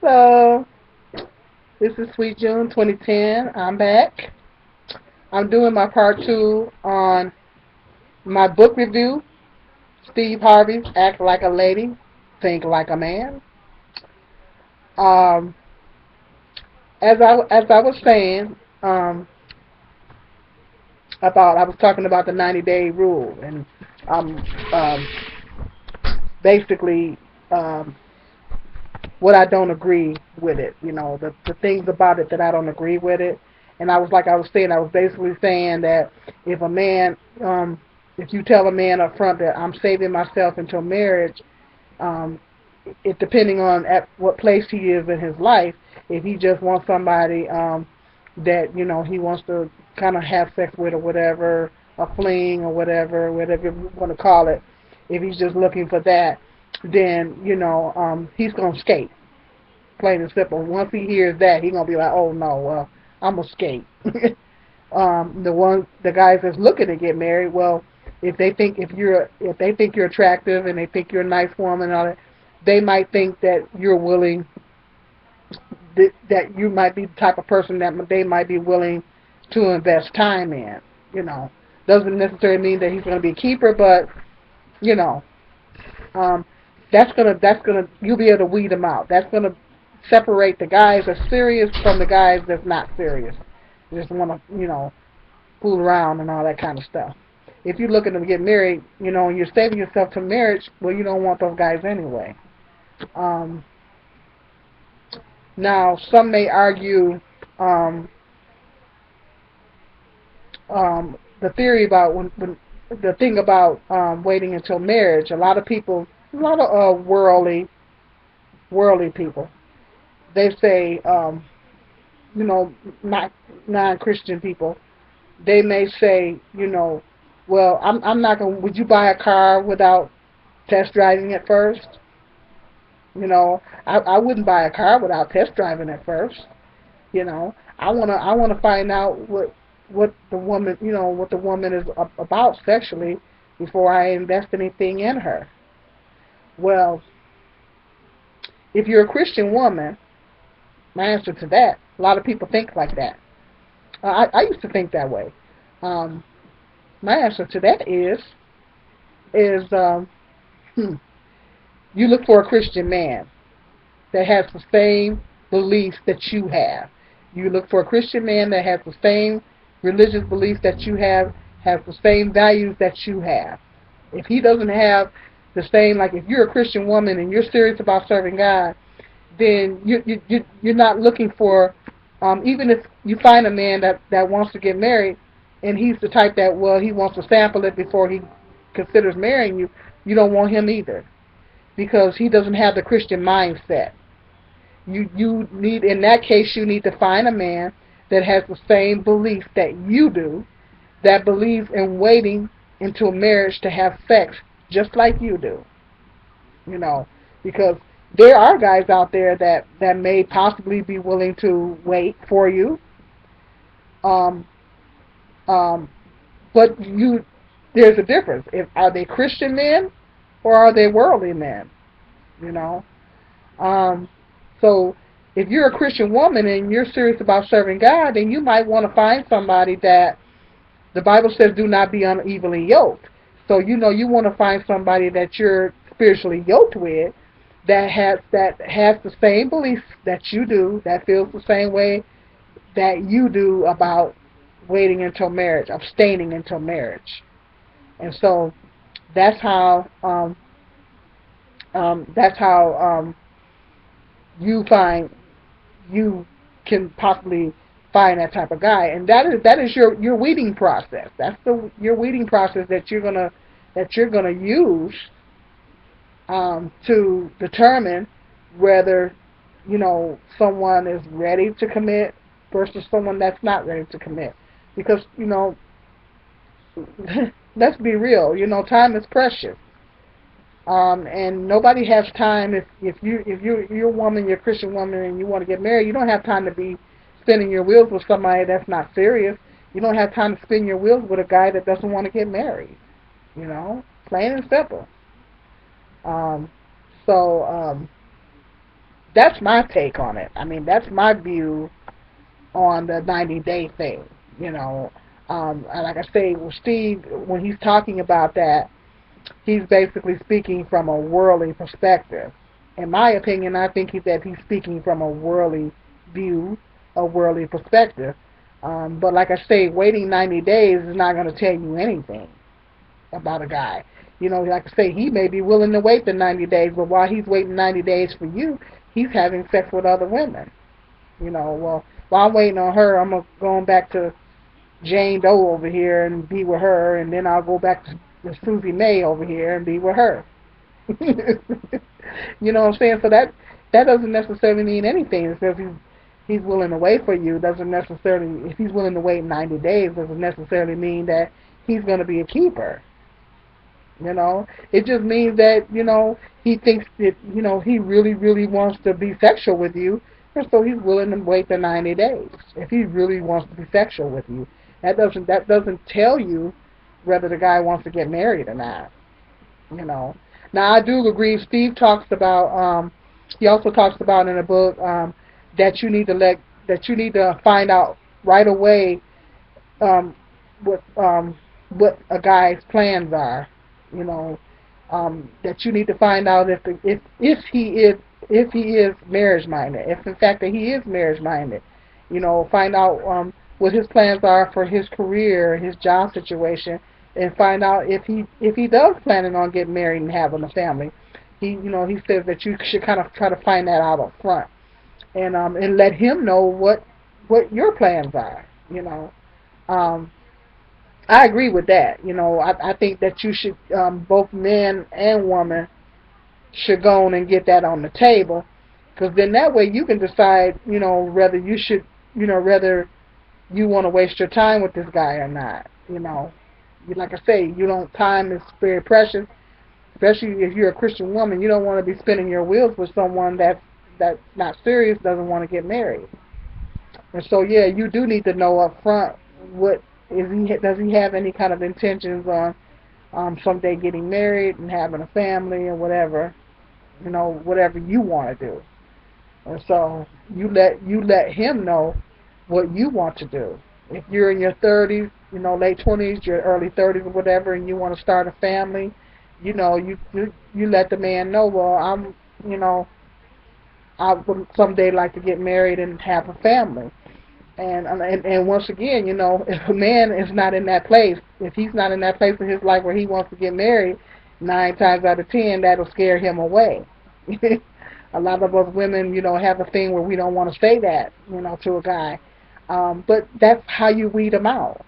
So, this is Sweet June 2010. I'm back. I'm doing my part two on my book review, Steve Harvey's Act Like a Lady, Think Like a Man. Um, as I was saying, um, I was talking about the 90-day rule, and um, um, basically um, what I don't agree with it. The things about it that I don't agree with it. And I was saying, I was basically saying that if a man, if you tell a man up front that I'm saving myself until marriage, um, it depending on at what place he is in his life, if he just wants somebody that he wants to kind of have sex with or whatever, a fling or whatever you want to call it, if he's just looking for that, then he's gonna skate, plain and simple. Once he hears that, he's gonna be like, oh no, well, I'm gonna skate. The guys that's looking to get married, well, if they think you're attractive and they think you're a nice woman and all that, they might think that you're willing, that you might be the type of person that they might be willing to invest time in. You know, doesn't necessarily mean that he's going to be a keeper, but you know, um, that's gonna you'll be able to weed them out. That's gonna separate the guys that's serious from the guys that's not serious. Just want to fool around and all that kind of stuff. If you're looking to get married, and you're saving yourself to marriage, well, you don't want those guys anyway. Um, Now, some may argue um, the theory about when the thing about waiting until marriage. A lot of worldly people, they say, you know, not non-Christian people, they may say, well, I'm not going. Would you buy a car without test driving it first? I wouldn't buy a car without test driving it first. I wanna find out what the woman what the woman is about sexually before I invest anything in her. Well, if you're a Christian woman, my answer to that, a lot of people think like that. I used to think that way. Um, my answer to that is you look for a Christian man that has the same beliefs that you have. You look for a Christian man that has the same religious beliefs that you have the same values that you have. If he doesn't have the same, like if you're a Christian woman and you're serious about serving God, then you're not looking for, even if you find a man that wants to get married, and he's the type that, well, he wants to sample it before he considers marrying you, you don't want him either, because he doesn't have the Christian mindset. You need, in that case, you need to find a man that has the same beliefs that you do, that believes in waiting until marriage to have sex just like you do. You know, because there are guys out there that may possibly be willing to wait for you. Um, um, but there's a difference. Are they Christian men or are they worldly men? You know, Um, so if you're a Christian woman and you're serious about serving God, then you might want to find somebody that the Bible says do not be unevenly yoked. So you want to find somebody that you're spiritually yoked with, that has the same beliefs that you do, that feels the same way that you do about waiting until marriage, abstaining until marriage. And so that's how you find you can possibly find that type of guy, and that is your weeding process. That's your weeding process that you're gonna use to determine whether someone is ready to commit versus someone that's not ready to commit. Because let's be real. Time is precious. And nobody has time if you're a woman, you're a Christian woman, and you want to get married. You don't have time to be spinning your wheels with somebody that's not serious. You don't have time to spin your wheels with a guy that doesn't want to get married. Plain and simple. Um, so that's my take on it. I mean, that's my view on the 90-day thing. You know, and like I say, well, Steve, when he's talking about that, he's basically speaking from a worldly perspective. In my opinion, I think that he's speaking from a worldly view, a worldly perspective. But like I say, waiting 90 days is not going to tell you anything about a guy. You know, like I say, he may be willing to wait the 90 days, but while he's waiting 90 days for you, he's having sex with other women. You know, well, while I'm waiting on her, I'm going back to Jane Doe over here and be with her, and then I'll go back to Susie May over here and be with her. You know what I'm saying? So that doesn't necessarily mean anything. Because he's willing to wait for you doesn't necessarily, if he's willing to wait 90 days, doesn't necessarily mean that he's going to be a keeper. You know, it just means that, you know, he thinks that, you know, he really, really wants to be sexual with you, and so he's willing to wait the 90 days. If he really wants to be sexual with you, that doesn't tell you whether the guy wants to get married or not. You know. Now I do agree. Steve talks about. He also talks about in the book that you need to find out right away um, what a guy's plans are. You know, that you need to find out if he is marriage minded. If in fact that he is marriage minded, you know, find out what his plans are for his career, his job situation, and find out if he does planning on getting married and having a family. He says that you should kind of try to find that out up front, and let him know what your plans are. You know. I agree with that. You know, I think that you should, both men and women should go on and get that on the table, because then that way you can decide, you know, whether you should, you know, whether you want to waste your time with this guy or not. You know, like I say, time is very precious, especially if you're a Christian woman. You don't want to be spinning your wheels with someone that's not serious, doesn't want to get married. And so, yeah, you do need to know up front does he have any kind of intentions on someday getting married and having a family or whatever, you know, whatever you want to do. And so you let him know what you want to do. If you're in your 30s, you know, late 20s, your early 30s or whatever, and you want to start a family, you know, you let the man know, well, you know, I would someday like to get married and have a family. And once again, you know, if a man is not in that place, if he's not in that place in his life where he wants to get married, 9 times out of 10, that'll scare him away. A lot of us women, you know, have a thing where we don't want to say that, you know, to a guy. But that's how you weed them out.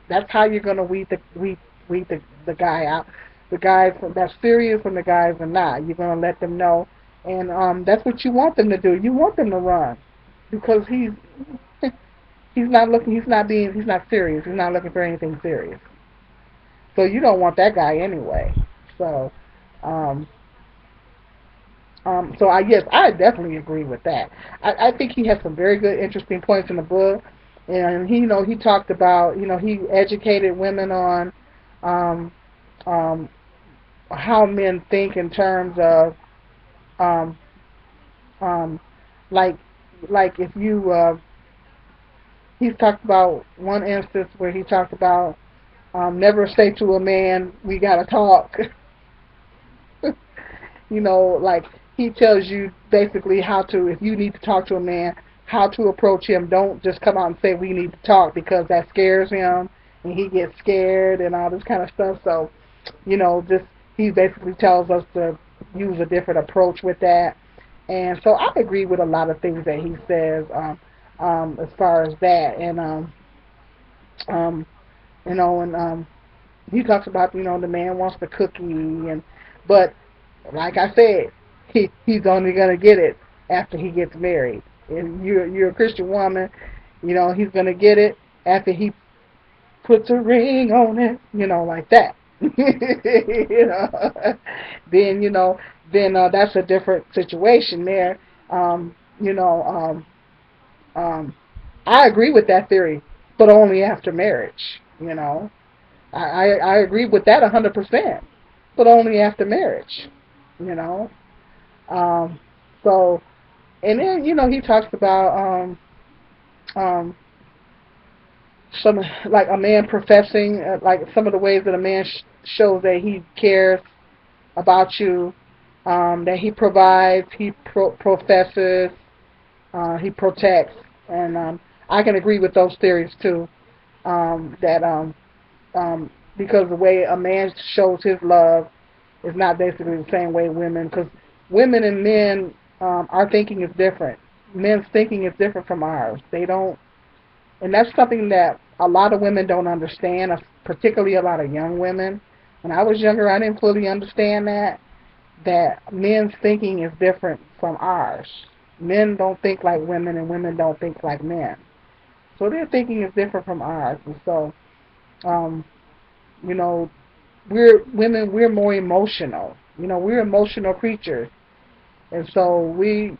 That's how you're going to weed the guy out. The guys that's serious from the guys are not. You're going to let them know, and that's what you want them to do. You want them to run, because he's not serious. He's not looking for anything serious. So you don't want that guy anyway. So, yes, I definitely agree with that. I think he has some very good, interesting points in the book, and he talked about, he educated women on, how men think in terms of, um, like if you, he's talked about one instance where he talked about, never say to a man, "We gotta talk." Like he tells you basically how to, if you need to talk to a man, how to approach him. Don't just come out and say we need to talk, because that scares him and he gets scared and all this kind of stuff. So, just he basically tells us to use a different approach with that. And so I agree with a lot of things that he says as far as that. And he talks about, the man wants the cookie, but like I said, he's only gonna get it after he gets married. If you're a Christian woman, he's gonna get it after he puts a ring on it, like that. Then that's a different situation there. Um, you know, I agree with that theory, but only after marriage. I agree with that 100%, but only after marriage. you know. Um, so And then, he talks about um, some, like a man professing, like some of the ways that a man shows that he cares about you, that he provides, he professes, he protects, and I can agree with those theories too. That because the way a man shows his love is not basically the same way women, because women and men, our thinking is different. Men's thinking is different from ours. They don't, and that's something that a lot of women don't understand, particularly a lot of young women. When I was younger, I didn't fully understand that men's thinking is different from ours. Men don't think like women, and women don't think like men. So their thinking is different from ours, and so um, you know, we're women. We're more emotional. We're emotional creatures, and so we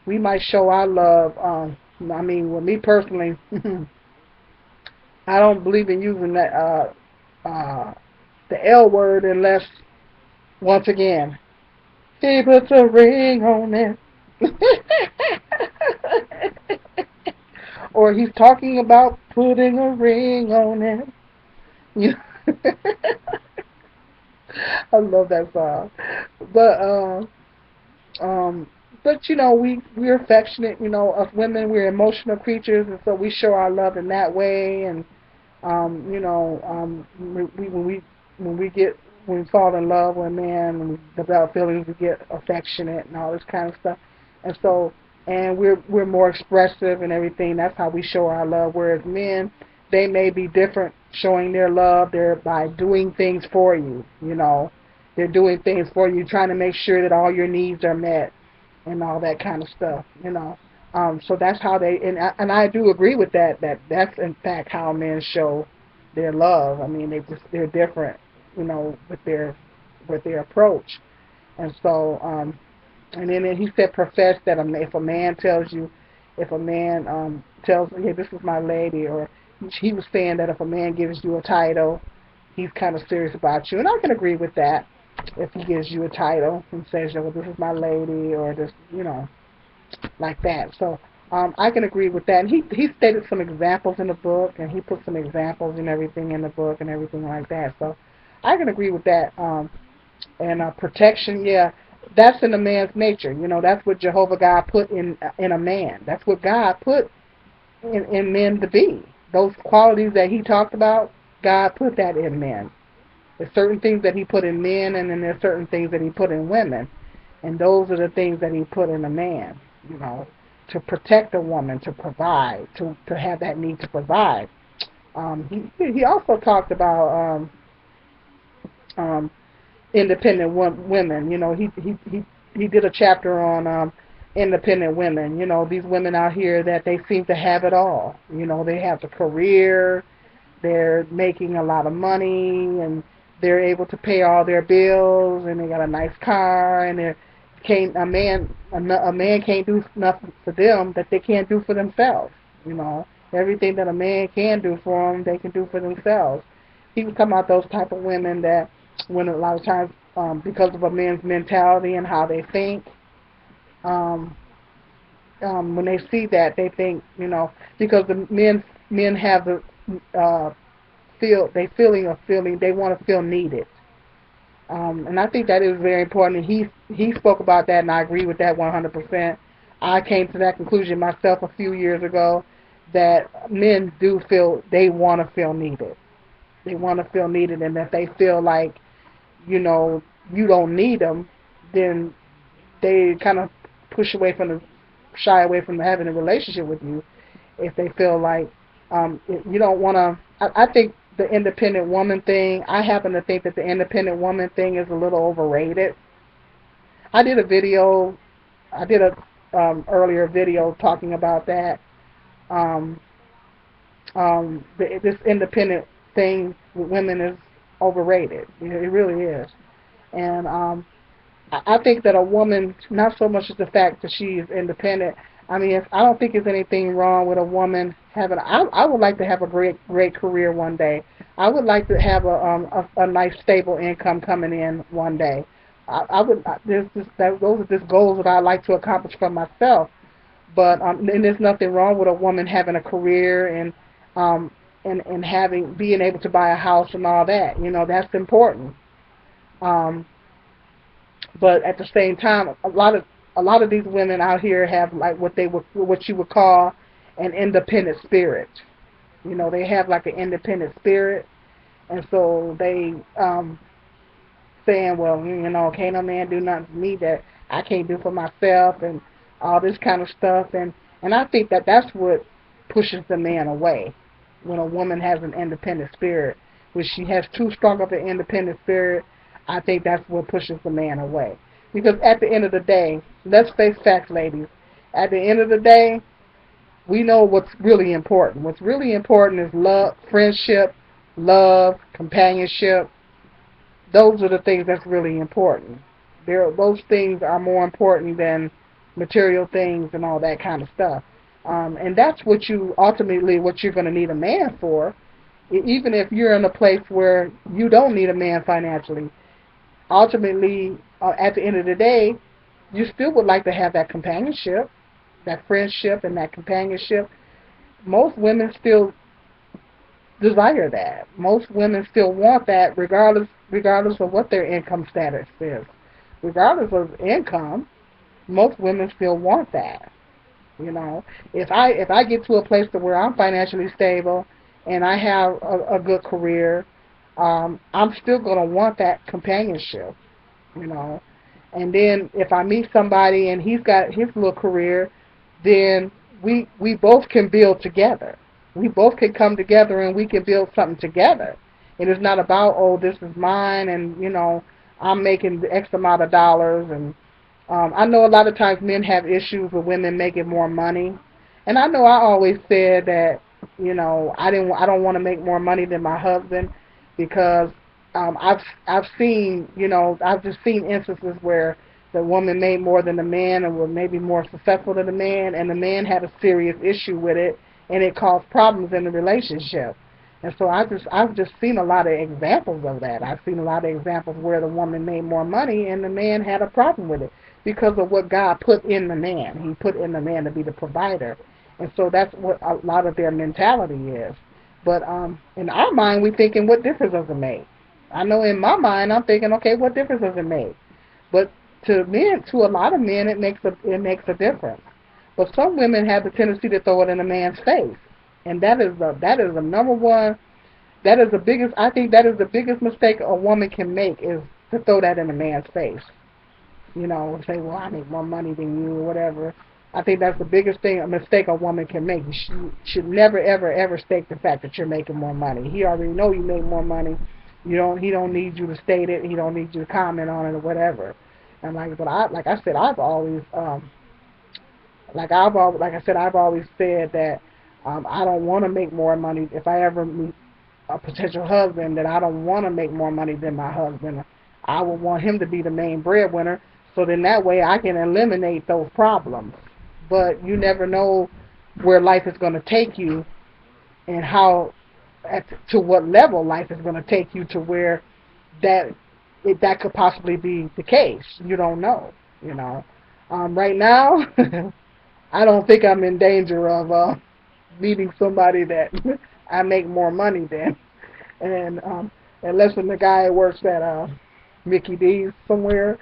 might show our love. I mean, with me personally, I don't believe in using that the L word unless, once again, he puts a ring on it. Or he's talking about putting a ring on it. You I love that song. But um but we're affectionate, us women, we're emotional creatures, and so we show our love in that way. And when we get when we fall in love with a man and we develop feelings, we get affectionate and all this kind of stuff. And so, and we're more expressive and everything. That's how we show our love. Whereas men, they may be different, showing their love. They're by doing things for you. They're doing things for you, trying to make sure that all your needs are met and all that kind of stuff. So that's how they, and I do agree with that. That's in fact how men show their love. I mean, they're different, with their approach. And so, and then he said, profess that if a man tells you, if a man tells, hey, this is my lady, or he was saying that if a man gives you a title, he's kind of serious about you. And I can agree with that. If he gives you a title and says, well, this is my lady, or this, like that. So I can agree with that. And he stated some examples in the book, and he put some examples and everything in the book and everything like that. So I can agree with that. And protection, yeah, that's in a man's nature. That's what Jehovah God put in a man. That's what God put in men to be. Those qualities that he talked about, God put that in men. There's certain things that he put in men, and then there's certain things that he put in women. And those are the things that he put in a man, to protect a woman, to provide, to have that need to provide. He also talked about independent women. He did a chapter on independent women. These women out here that they seem to have it all. They have the career, they're making a lot of money, and they're able to pay all their bills, and they got a nice car, and a man can't do nothing for them that they can't do for themselves. Everything that a man can do for them, they can do for themselves. He was talking about those type of women that, when a lot of times, because of a man's mentality and how they think, um, when they see that, they think, because the men have the feeling they want to feel needed. And I think that is very important. And he spoke about that, and I agree with that 100%. I came to that conclusion myself a few years ago, that men do feel they want to feel needed. They want to feel needed, and if they feel like, you don't need them, then they kind of shy away from having a relationship with you. If they feel like you don't want to, I think the independent woman thing, I happen to think that the independent woman thing is a little overrated. I did a video, I did a earlier video talking about that. Um, this independent thing with women is overrated. It really is. And I think that a woman, not so much as the fact that she is independent. I mean, I don't think there's anything wrong with a woman having. I would like to have a great career one day. I would like to have a nice stable income coming in one day. I would those are just goals that I like to accomplish for myself. But and there's nothing wrong with a woman having a career um and having being able to buy a house and all that. That's important. Um, but at the same time, a lot of these women out here have like what you would call an independent spirit. They have like an independent spirit, and so they saying, well, can't no man do nothing for me that I can't do for myself, and all this kind of stuff. And I think that that's what pushes the man away. When a woman has an independent spirit, when she has too strong of an independent spirit, I think that's what pushes the man away. Because at the end of the day, let's face facts, ladies. At the end of the day, we know what's really important. What's really important is love, friendship, love, companionship. Those are the things that's really important. Those things are more important than material things and all that kind of stuff. And that's what you're going to need a man for. Even if you're in a place where you don't need a man financially, ultimately, at the end of the day, you still would like to have that companionship, that friendship, and that companionship. Most women still desire that. Most women still want that, regardless of what their income status is. Regardless of income, most women still want that. You know, if I get to a place to where I'm financially stable and I have a good career, I'm still gonna want that companionship. You know, and then if I meet somebody and he's got his little career, then we both can build together. We both can come together and we can build something together. And it's not about, oh, this is mine, and I'm making X amount of dollars. And I know a lot of times men have issues with women making more money, and I know I always said that I don't want to make more money than my husband, because I've seen I've just seen instances where the woman made more than the man and was maybe more successful than the man, and the man had a serious issue with it, and it caused problems in the relationship. And so I've just seen a lot of examples of that. I've seen a lot of examples where the woman made more money and the man had a problem with it because of what God put in the man. He put in the man to be the provider. And so that's what a lot of their mentality is. But in our mind, we're thinking, what difference does it make? I know in my mind, I'm thinking, okay, what difference does it make? But to a lot of men, it makes a difference. But some women have the tendency to throw it in a man's face, and that is the number one. That is the biggest. I think that is the biggest mistake a woman can make, is to throw that in a man's face. And say, well, I make more money than you, or whatever. I think that's the biggest a mistake a woman can make. You should never, ever, ever state the fact that you're making more money. He already know you make more money. He don't need you to state it. He don't need you to comment on it or whatever. And like I said, I've always I've always said that I don't want to make more money. If I ever meet a potential husband, that I don't want to make more money than my husband. I would want him to be the main breadwinner, so then that way I can eliminate those problems. But you never know where life is going to take you, and to what level life is going to take you, to where that could possibly be the case. You don't know. Right now, I don't think I'm in danger of meeting somebody that I make more money than, and unless the guy works at Mickey D's somewhere.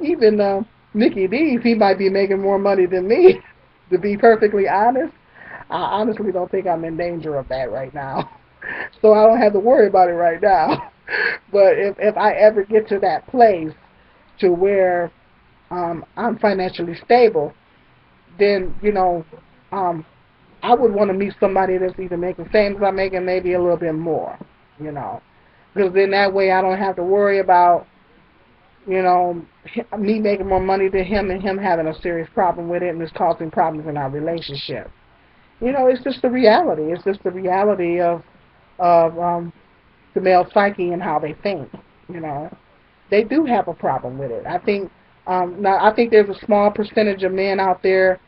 Even Mickey D's, he might be making more money than me. To be perfectly honest, I honestly don't think I'm in danger of that right now. So I don't have to worry about it right now. But if I ever get to that place to where I'm financially stable, then I would want to meet somebody that's either making the same as I'm making, maybe a little bit more. Because then that way I don't have to worry about me making more money than him and him having a serious problem with it, and it's causing problems in our relationship. It's just the reality. It's just the reality of the male psyche and how they think. They do have a problem with it. I think I think there's a small percentage of men out there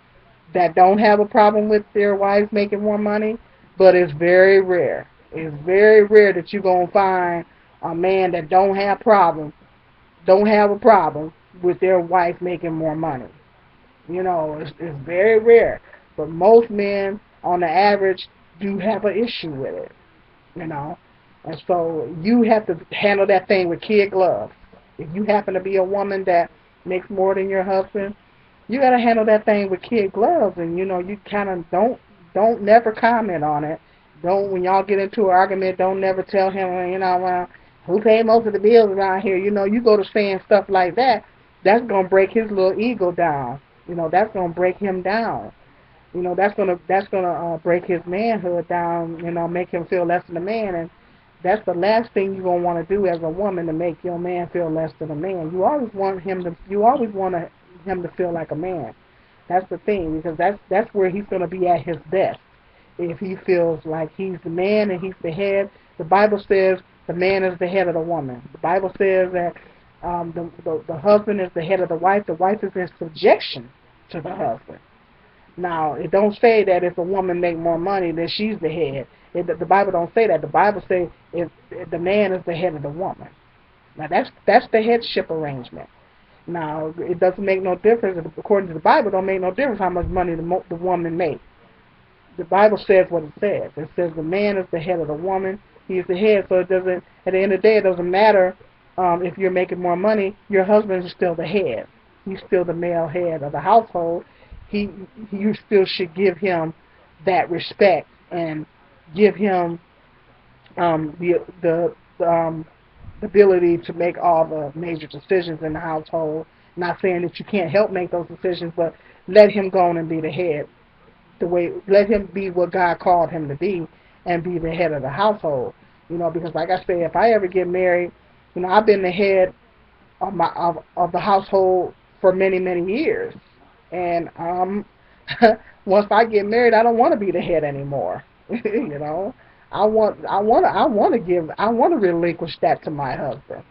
that don't have a problem with their wives making more money, but it's very rare. It's very rare that you're gonna find a man that don't have problems don't have a problem with their wife making more money. You know, it's very rare, but most men, on the average, do have an issue with it. You know, and so you have to handle that thing with kid gloves. If you happen to be a woman that makes more than your husband, you got to handle that thing with kid gloves, and you know, you kind of don't never comment on it. Don't, when y'all get into an argument, don't never tell him, well, you know, who paid most of the bills around here. You know, you go to saying stuff like that, that's gonna break his little ego down. You know, that's gonna break him down. You know, that's gonna break his manhood down. You know, make him feel less than a man, and that's the last thing you're gonna want to do as a woman, to make your man feel less than a man. You always want him to feel like a man. That's the thing, because that's where he's gonna be at his best. If he feels like he's the man and he's the head, the Bible says the man is the head of the woman. The Bible says that the husband is the head of the wife. The wife is in subjection to the husband. Now, it don't say that if a woman make more money, then she's the head. The Bible don't say that. The Bible says if the man is the head of the woman. Now, that's the headship arrangement. Now, it doesn't make no difference. According to the Bible, it don't make no difference how much money the woman makes. The Bible says what it says. It says the man is the head of the woman. He is the head, so it doesn't. At the end of the day, it doesn't matter if you're making more money. Your husband is still the head. He's still the male head of the household. He, you still should give him that respect and give him the ability to make all the major decisions in the household. Not saying that you can't help make those decisions, but let him go on and be the head. Let him be what God called him to be, and be the head of the household. You know, because like I say, if I ever get married, you know, I've been the head of the household for many years, and once I get married, I don't want to be the head anymore. You know, I want to relinquish that to my husband.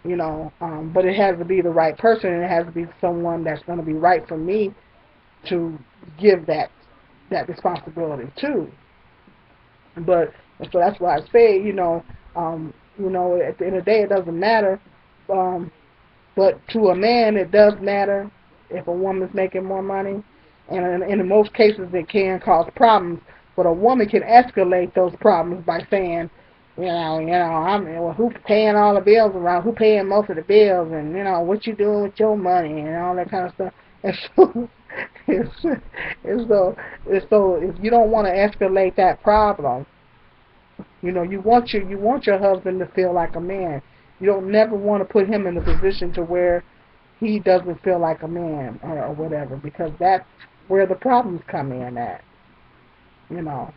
You know, but it has to be the right person, and it has to be someone that's going to be right for me to give that responsibility to. But so that's why I say, you know, at the end of the day, it doesn't matter. Um, but to a man, it does matter if a woman's making more money, and in most cases, it can cause problems. But a woman can escalate those problems by saying, well, who's paying all the bills around? Who paying most of the bills? And what you doing with your money and all that kind of stuff. And so, it's, and so if you don't want to escalate that problem, you want your husband to feel like a man. You don't never want to put him in a position to where he doesn't feel like a man or whatever, because that's where the problems come in at. You know.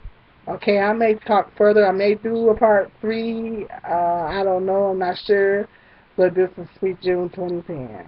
Okay, I may talk further. I may do a part 3. I don't know. I'm not sure. But this is Sweet June 2010.